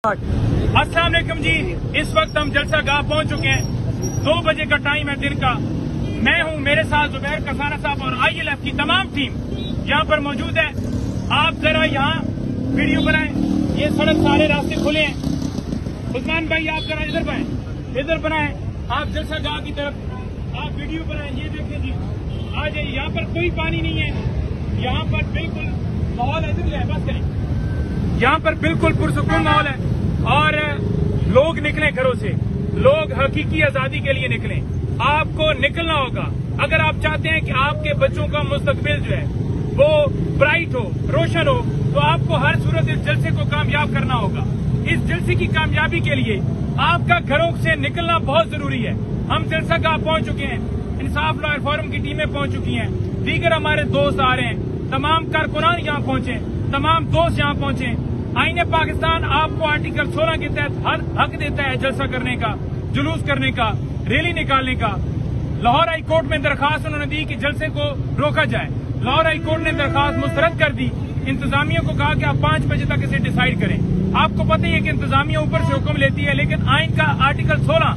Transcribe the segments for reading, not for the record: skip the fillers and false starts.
अस्सलाम वालेकुम जी। इस वक्त हम जलसा गाह पहुंच चुके हैं। 2 बजे का टाइम है दिन का। मैं हूं, मेरे साथ जुबैर कसाना साहब और ILF की तमाम टीम यहां पर मौजूद है। आप जरा यहां वीडियो बनाएं। ये सड़क सारे रास्ते खुले हैं। उस्मान भाई आप जरा इधर बनाएं। आप जलसा गाह की तरफ आप वीडियो बनाएं। ये देखें जी, आ जाइए। यहाँ पर कोई पानी नहीं है। यहाँ पर बिल्कुल माहौल इधर है, बस करें। यहाँ पर बिल्कुल पुरसुकून माहौल है और लोग निकले घरों से। लोग हकीकी आजादी के लिए निकले। आपको निकलना होगा अगर आप चाहते हैं कि आपके बच्चों का मुस्तकबिल जो है वो ब्राइट हो, रोशन हो, तो आपको हर सूरत इस जलसे को कामयाब करना होगा। इस जलसे की कामयाबी के लिए आपका घरों से निकलना बहुत जरूरी है। हम जलसा गाह पहुंच चुके हैं। इंसाफ लॉयर फोरम की टीमें पहुंच चुकी हैं। दीगर हमारे दोस्त आ रहे हैं। तमाम कारकुनान यहाँ पहुंचे, तमाम दोस्त यहाँ पहुंचे। आईने पाकिस्तान आपको आर्टिकल 16 के तहत हक देता है जलसा करने का, जुलूस करने का, रैली निकालने का। लाहौर हाई कोर्ट में दरखास्त उन्होंने दी कि जलसे को रोका जाए। लाहौर हाई कोर्ट ने दरखास्त मुस्तरद कर दी। इंतजामिया को कहा कि आप 5 बजे तक इसे डिसाइड करें। आपको पता ही है कि इंतजामिया ऊपर से हुक्म लेती है, लेकिन आइन का आर्टिकल 16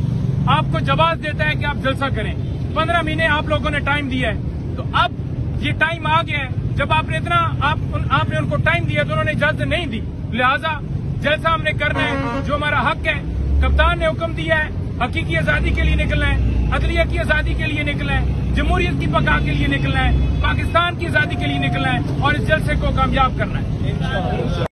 आपको जवाब देता है कि आप जलसा करें। 15 महीने आप लोगों ने टाइम दिया है, तो अब ये टाइम आ गया है। जब आपने आपने उनको टाइम दिया तो उन्होंने इजाजत नहीं दी, लिहाजा जलसा हमने करना है, जो हमारा हक है। कप्तान ने हुक्म दिया है, हकीकी आजादी के लिए निकलना है, अदलिया की आजादी के लिए निकलना है, जमहूरियत की बका के लिए निकलना है, पाकिस्तान की आजादी के लिए निकलना है और इस जलसे को कामयाब करना है।